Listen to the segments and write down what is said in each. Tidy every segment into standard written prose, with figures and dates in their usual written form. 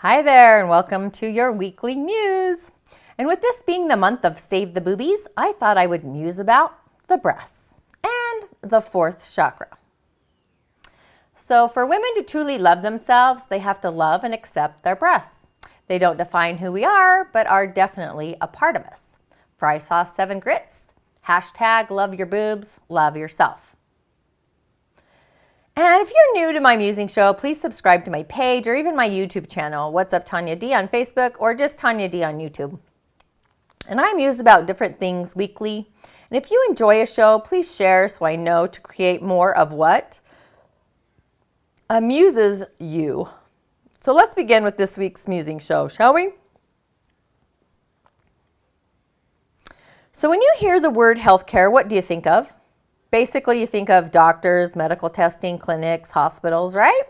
Hi there, and welcome to your weekly muse. And with this being the month of Save the Boobies, I thought I would muse about the breasts and the fourth chakra. So for women to truly love themselves, they have to love and accept their breasts. They don't define who we are, but are definitely a part of us. Fry sauce 7 grits, hashtag love your boobs, love yourself. And if you're new to my musing show, please subscribe to my page or even my YouTube channel, What's Up Tonya D on Facebook or just Tonya D on YouTube. And I muse about different things weekly. And if you enjoy a show, please share so I know to create more of what amuses you. So let's begin with this week's musing show, shall we? So when you hear the word healthcare, what do you think of? Basically, you think of doctors, medical testing, clinics, hospitals, right?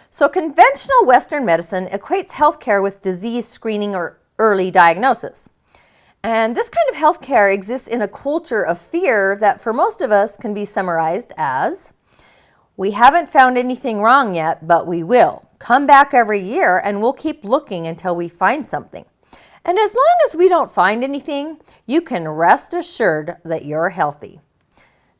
So conventional Western medicine equates healthcare with disease screening or early diagnosis. And this kind of healthcare exists in a culture of fear that for most of us can be summarized as, we haven't found anything wrong yet, but we will. Come back every year and we'll keep looking until we find something. And as long as we don't find anything, you can rest assured that you're healthy.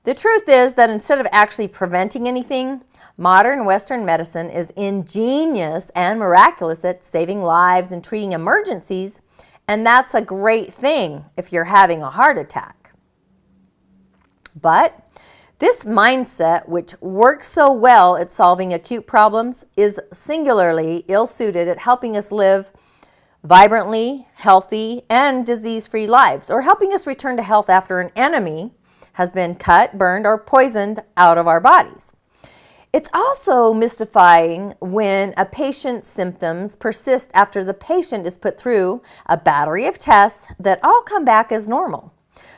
The truth is that instead of actually preventing anything, modern Western medicine is ingenious and miraculous at saving lives and treating emergencies, and that's a great thing if you're having a heart attack. But this mindset, which works so well at solving acute problems, is singularly ill-suited at helping us live vibrantly, healthy, and disease-free lives, or helping us return to health after an enemy has been cut, burned, or poisoned out of our bodies. It's also mystifying when a patient's symptoms persist after the patient is put through a battery of tests that all come back as normal.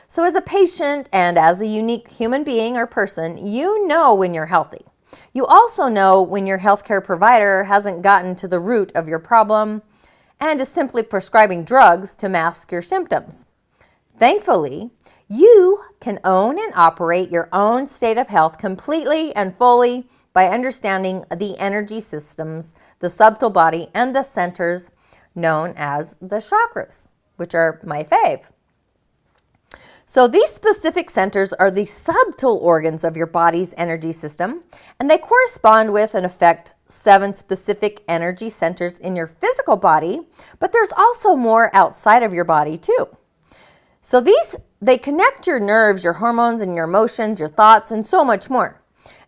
So as a patient and as a unique human being or person, you know when you're healthy. You also know when your healthcare provider hasn't gotten to the root of your problem and is simply prescribing drugs to mask your symptoms. Thankfully, you can own and operate your own state of health completely and fully by understanding the energy systems, the subtle body, and the centers known as the chakras, which are my fave. So these specific centers are the subtle organs of your body's energy system, and they correspond with and affect 7 specific energy centers in your physical body, but there's also more outside of your body too. So they connect your nerves, your hormones, and your emotions, your thoughts, and so much more.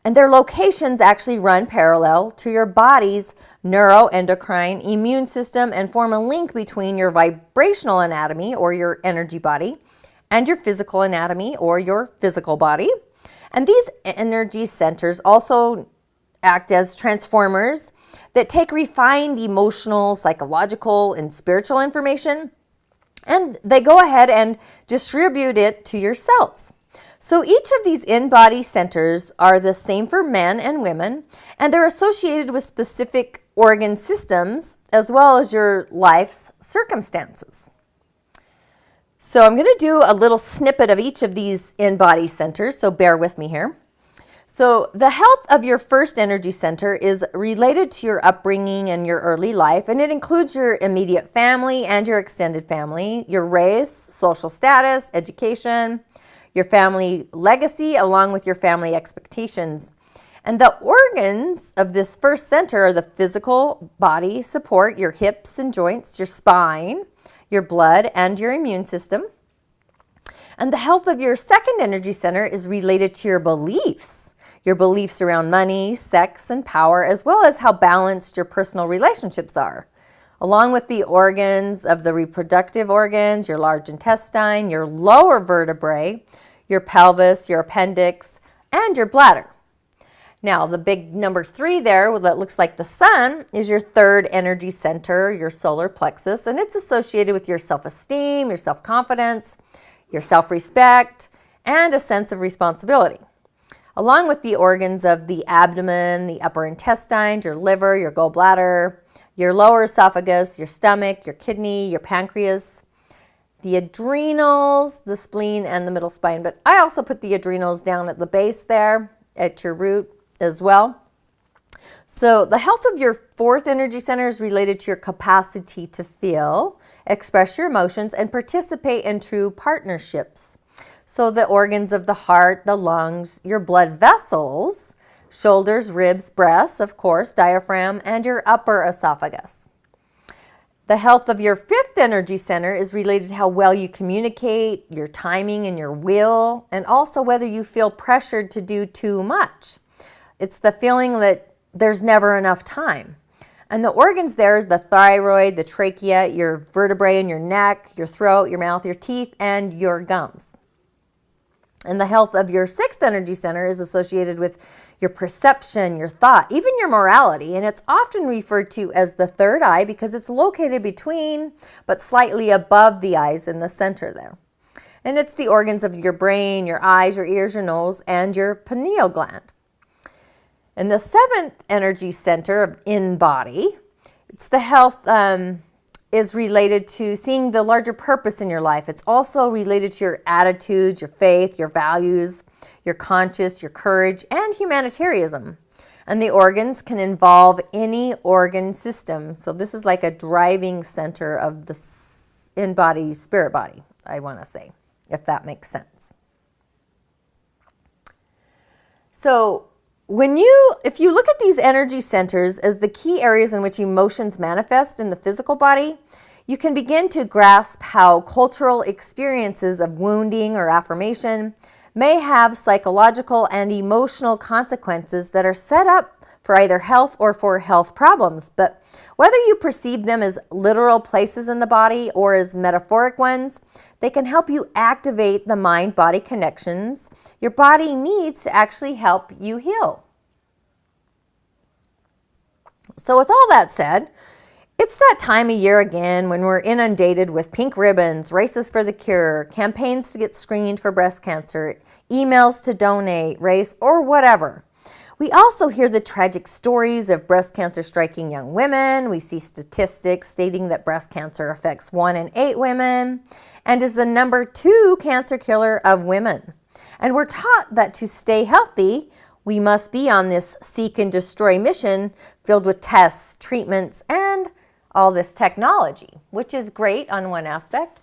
And their locations actually run parallel to your body's neuroendocrine immune system and form a link between your vibrational anatomy, or your energy body, and your physical anatomy, or your physical body. And these energy centers also act as transformers that take refined emotional, psychological, and spiritual information, and they go ahead and distribute it to your cells. So each of these in-body centers are the same for men and women, and they're associated with specific organ systems as well as your life's circumstances. So I'm going to do a little snippet of each of these in-body centers, so bear with me here. So the health of your first energy center is related to your upbringing and your early life, and it includes your immediate family and your extended family, your race, social status, education, your family legacy, along with your family expectations. And the organs of this first center are the physical body support, your hips and joints, your spine, your blood, and your immune system. And the health of your second energy center is related to your beliefs around money, sex, and power, as well as how balanced your personal relationships are, along with the organs of the reproductive organs, your large intestine, your lower vertebrae, your pelvis, your appendix, and your bladder. Now, the big number 3 there that looks like the sun is your third energy center, your solar plexus, and it's associated with your self-esteem, your self-confidence, your self-respect, and a sense of responsibility, along with the organs of the abdomen, the upper intestine, your liver, your gallbladder, your lower esophagus, your stomach, your kidney, your pancreas, the adrenals, the spleen, and the middle spine. But I also put the adrenals down at the base there, at your root as well. So the health of your fourth energy center is related to your capacity to feel, express your emotions, and participate in true partnerships. So the organs of the heart, the lungs, your blood vessels, shoulders, ribs, breasts, of course, diaphragm, and your upper esophagus. The health of your fifth energy center is related to how well you communicate, your timing and your will, and also whether you feel pressured to do too much. It's the feeling that there's never enough time. And the organs there is the thyroid, the trachea, your vertebrae in your neck, your throat, your mouth, your teeth, and your gums. And the health of your sixth energy center is associated with your perception, your thought, even your morality. And it's often referred to as the third eye because it's located between, but slightly above the eyes in the center there. And it's the organs of your brain, your eyes, your ears, your nose, and your pineal gland. And the seventh energy center in body, it's the health is related to seeing the larger purpose in your life. It's also related to your attitudes, your faith, your values, your conscience, your courage, and humanitarianism. And the organs can involve any organ system. So this is like a driving center of the in-body, spirit body, I want to say, if that makes sense. So if you look at these energy centers as the key areas in which emotions manifest in the physical body, you can begin to grasp how cultural experiences of wounding or affirmation may have psychological and emotional consequences that are set up for either health or for health problems. But whether you perceive them as literal places in the body or as metaphoric ones, they can help you activate the mind-body connections your body needs to actually help you heal. So with all that said, it's that time of year again when we're inundated with pink ribbons, races for the cure, campaigns to get screened for breast cancer, emails to donate, race, or whatever. We also hear the tragic stories of breast cancer striking young women. We see statistics stating that breast cancer affects 1 in 8 women and is the number 2 cancer killer of women. And we're taught that to stay healthy, we must be on this seek and destroy mission filled with tests, treatments, and all this technology, which is great on one aspect.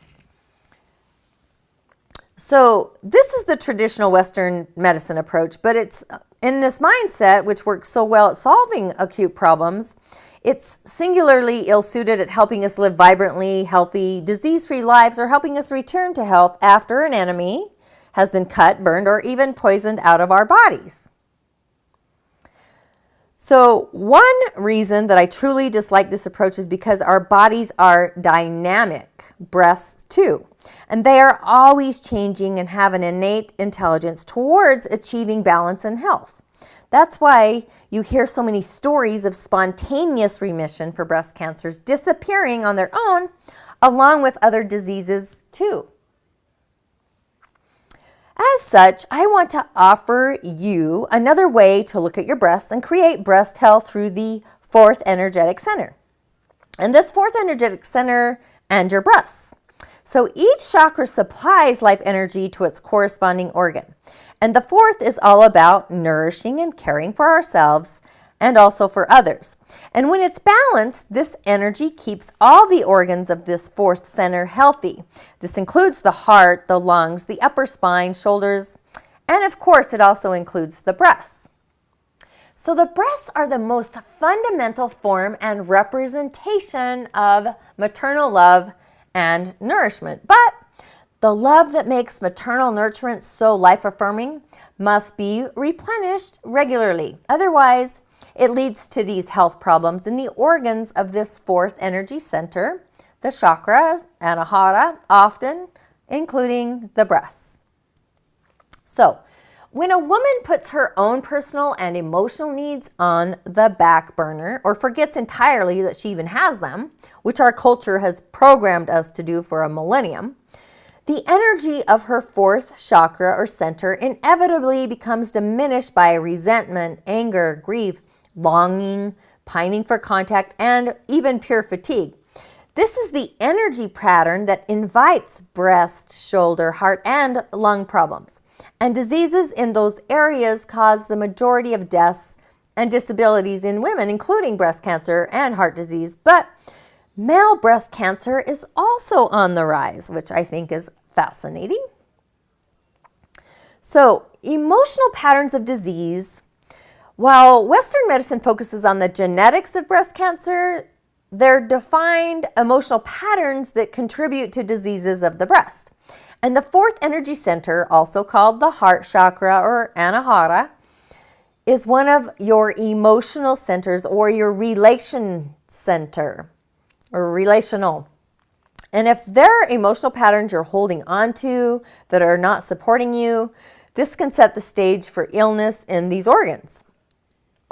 So this is the traditional Western medicine approach, but it's in this mindset, which works so well at solving acute problems, it's singularly ill-suited at helping us live vibrantly, healthy, disease-free lives, or helping us return to health after an enemy has been cut, burned, or even poisoned out of our bodies. So one reason that I truly dislike this approach is because our bodies are dynamic, breasts too, and they are always changing and have an innate intelligence towards achieving balance and health. That's why you hear so many stories of spontaneous remission for breast cancers disappearing on their own, along with other diseases too. As such, I want to offer you another way to look at your breasts and create breast health through the fourth energetic center. And this fourth energetic center and your breasts. So each chakra supplies life energy to its corresponding organ. And the fourth is all about nourishing and caring for ourselves and also for others. And when it's balanced, this energy keeps all the organs of this fourth center healthy. This includes the heart, the lungs, the upper spine, shoulders, and of course it also includes the breasts. So the breasts are the most fundamental form and representation of maternal love and nourishment. But the love that makes maternal nurturance so life-affirming must be replenished regularly. Otherwise, it leads to these health problems in the organs of this fourth energy center, the chakras, anahata, often including the breasts. So, when a woman puts her own personal and emotional needs on the back burner or forgets entirely that she even has them, which our culture has programmed us to do for a millennium, the energy of her fourth chakra or center inevitably becomes diminished by resentment, anger, grief, longing, pining for contact, and even pure fatigue. This is the energy pattern that invites breast, shoulder, heart, and lung problems. And diseases in those areas cause the majority of deaths and disabilities in women, including breast cancer and heart disease. But male breast cancer is also on the rise, which I think is fascinating. So, emotional patterns of disease. While Western medicine focuses on the genetics of breast cancer, they're defined emotional patterns that contribute to diseases of the breast. And the fourth energy center, also called the heart chakra or anahata, is one of your emotional centers or your relation center or relational. And if there are emotional patterns you're holding on to that are not supporting you, this can set the stage for illness in these organs.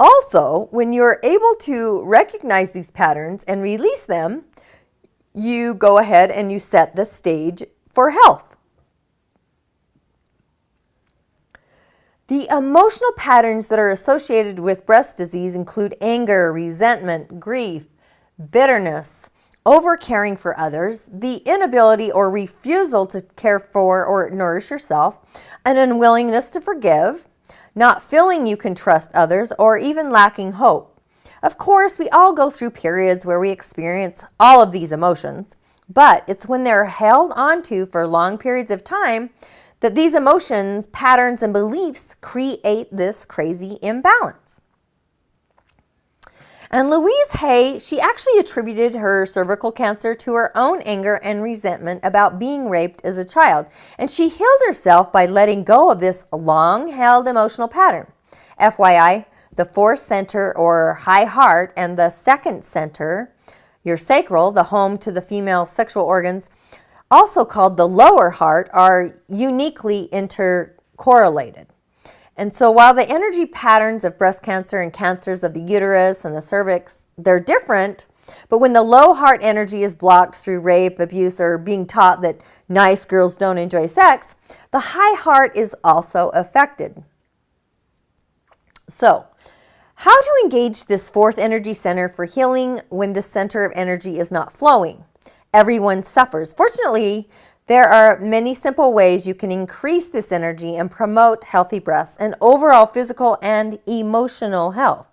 Also, when you're able to recognize these patterns and release them, you go ahead and you set the stage for health. The emotional patterns that are associated with breast disease include anger, resentment, grief, bitterness, over-caring for others, the inability or refusal to care for or nourish yourself, an unwillingness to forgive, not feeling you can trust others, or even lacking hope. Of course, we all go through periods where we experience all of these emotions, but it's when they're held onto for long periods of time that these emotions, patterns, and beliefs create this crazy imbalance. And Louise Hay, she actually attributed her cervical cancer to her own anger and resentment about being raped as a child. And she healed herself by letting go of this long-held emotional pattern. FYI, the fourth center or high heart and the second center, your sacral, the home to the female sexual organs, also called the lower heart, are uniquely intercorrelated. And so while the energy patterns of breast cancer and cancers of the uterus and the cervix, they're different, but when the low heart energy is blocked through rape, abuse, or being taught that nice girls don't enjoy sex, the high heart is also affected. So, how to engage this fourth energy center for healing when the center of energy is not flowing? Everyone suffers. Fortunately, there are many simple ways you can increase this energy and promote healthy breasts and overall physical and emotional health.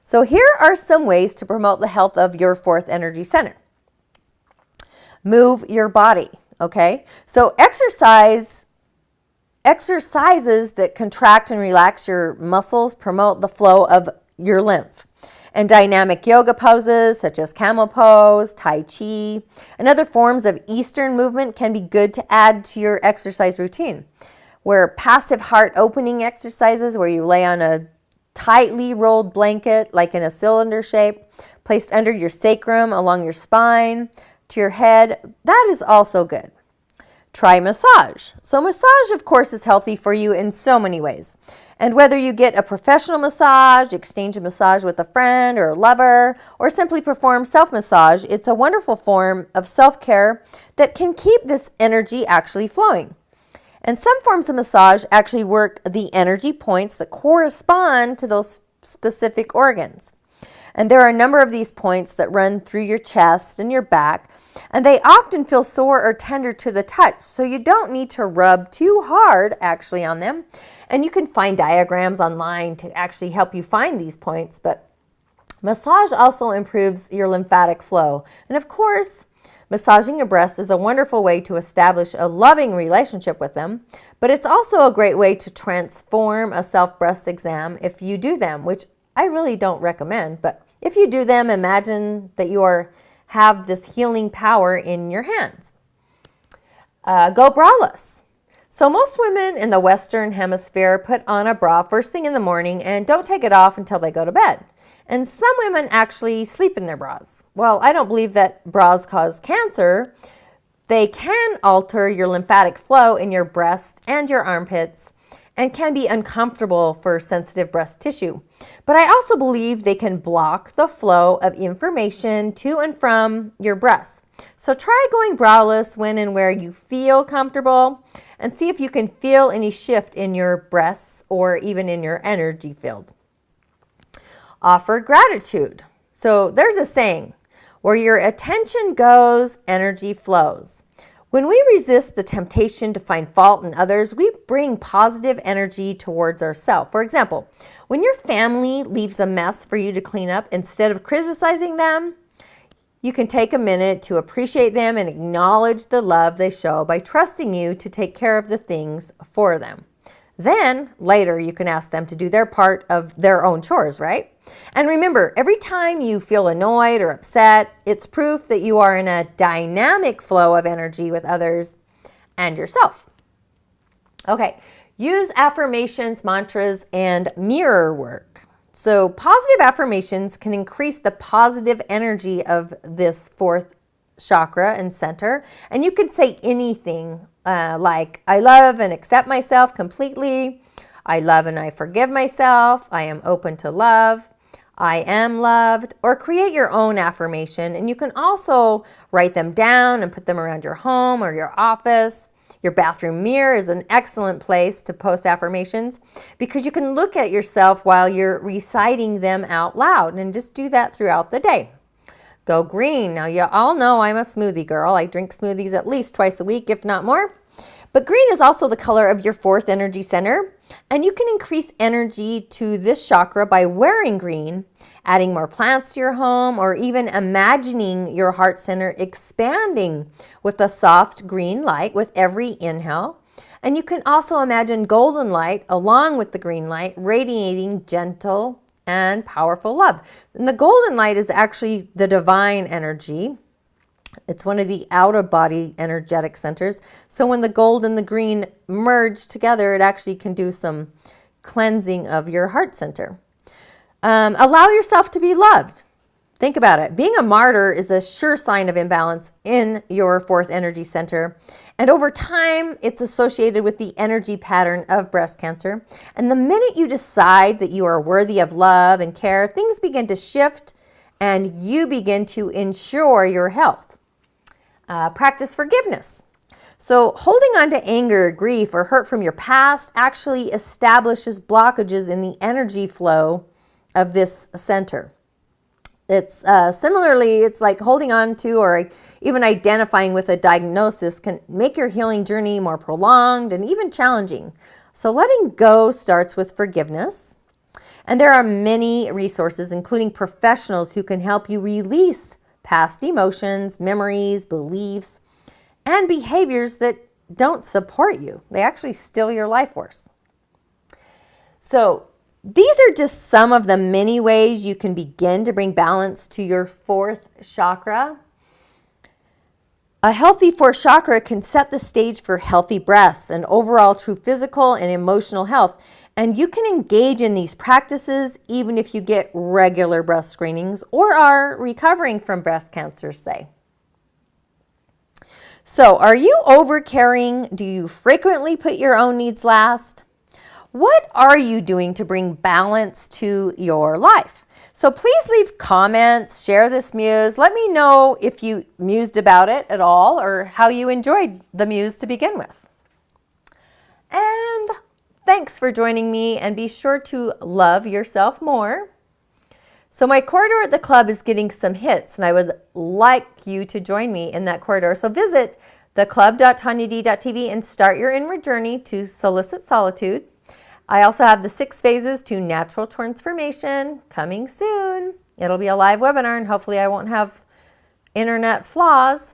So here are some ways to promote the health of your fourth energy center. Move your body, okay? So exercises that contract and relax your muscles promote the flow of your lymph. And dynamic yoga poses such as camel pose, tai chi, and other forms of Eastern movement can be good to add to your exercise routine. Where passive heart opening exercises where you lay on a tightly rolled blanket like in a cylinder shape, placed under your sacrum, along your spine, to your head, that is also good. Try massage. So massage, of course, is healthy for you in so many ways. And whether you get a professional massage, exchange a massage with a friend or a lover, or simply perform self-massage, it's a wonderful form of self-care that can keep this energy actually flowing. And some forms of massage actually work the energy points that correspond to those specific organs. And there are a number of these points that run through your chest and your back, and they often feel sore or tender to the touch, so you don't need to rub too hard actually on them. And you can find diagrams online to actually help you find these points, but massage also improves your lymphatic flow. And of course, massaging your breasts is a wonderful way to establish a loving relationship with them, but it's also a great way to transform a self-breast exam if you do them, which I really don't recommend, but if you do them, imagine that you have this healing power in your hands. Go braless. So most women in the Western Hemisphere put on a bra first thing in the morning and don't take it off until they go to bed. And some women actually sleep in their bras. Well, I don't believe that bras cause cancer. They can alter your lymphatic flow in your breasts and your armpits and can be uncomfortable for sensitive breast tissue. But I also believe they can block the flow of information to and from your breasts. So try going braless when and where you feel comfortable and see if you can feel any shift in your breasts or even in your energy field. Offer gratitude. So there's a saying, where your attention goes, energy flows. When we resist the temptation to find fault in others, we bring positive energy towards ourselves. For example, when your family leaves a mess for you to clean up, instead of criticizing them, you can take a minute to appreciate them and acknowledge the love they show by trusting you to take care of the things for them. Then later you can ask them to do their part of their own chores, right? And remember, every time you feel annoyed or upset, it's proof that you are in a dynamic flow of energy with others and yourself. Okay, use affirmations, mantras, and mirror work. So positive affirmations can increase the positive energy of this fourth chakra and center. And you could say anything like, I love and accept myself completely. I love and I forgive myself. I am open to love. I am loved. Or create your own affirmation. And you can also write them down and put them around your home or your office. Your bathroom mirror is an excellent place to post affirmations because you can look at yourself while you're reciting them out loud, and just do that throughout the day. Go green. Now, you all know I'm a smoothie girl. I drink smoothies at least twice a week, if not more. But green is also the color of your fourth energy center, and you can increase energy to this chakra by wearing green, adding more plants to your home, or even imagining your heart center expanding with a soft green light with every inhale. And you can also imagine golden light along with the green light radiating gentle and powerful love. And the golden light is actually the divine energy. It's one of the out-of-body energetic centers. So when the gold and the green merge together, it actually can do some cleansing of your heart center. Allow yourself to be loved. Think about it. Being a martyr is a sure sign of imbalance in your fourth energy center. And over time, it's associated with the energy pattern of breast cancer. And the minute you decide that you are worthy of love and care, things begin to shift and you begin to ensure your health. Practice forgiveness. So holding on to anger, grief, or hurt from your past actually establishes blockages in the energy flow of this center. It's similarly, it's like holding on to or even identifying with a diagnosis can make your healing journey more prolonged and even challenging. So letting go starts with forgiveness. And there are many resources, including professionals who can help you release past emotions, memories, beliefs, and behaviors that don't support you. They actually steal your life force. So these are just some of the many ways you can begin to bring balance to your fourth chakra. A healthy fourth chakra can set the stage for healthy breasts and overall true physical and emotional health. And you can engage in these practices even if you get regular breast screenings or are recovering from breast cancer, say. So, are you over-caring? Do you frequently put your own needs last? What are you doing to bring balance to your life? So please leave comments, share this muse. Let me know if you mused about it at all or how you enjoyed the muse to begin with. And thanks for joining me, and be sure to love yourself more. So my corridor at the club is getting some hits, and I would like you to join me in that corridor. So visit theclub.tonyad.tv and start your inward journey to solicit solitude. I also have the 6 phases to natural transformation coming soon. It'll be a live webinar, and hopefully I won't have internet flaws.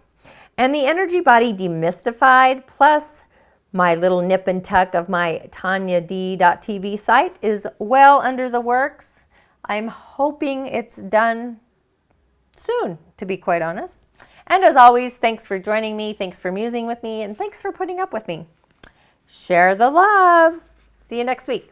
And the energy body demystified, plus my little nip and tuck of my TonyaD.tv site is well under the works. I'm hoping it's done soon, to be quite honest. And as always, thanks for joining me, thanks for musing with me, and thanks for putting up with me. Share the love. See you next week.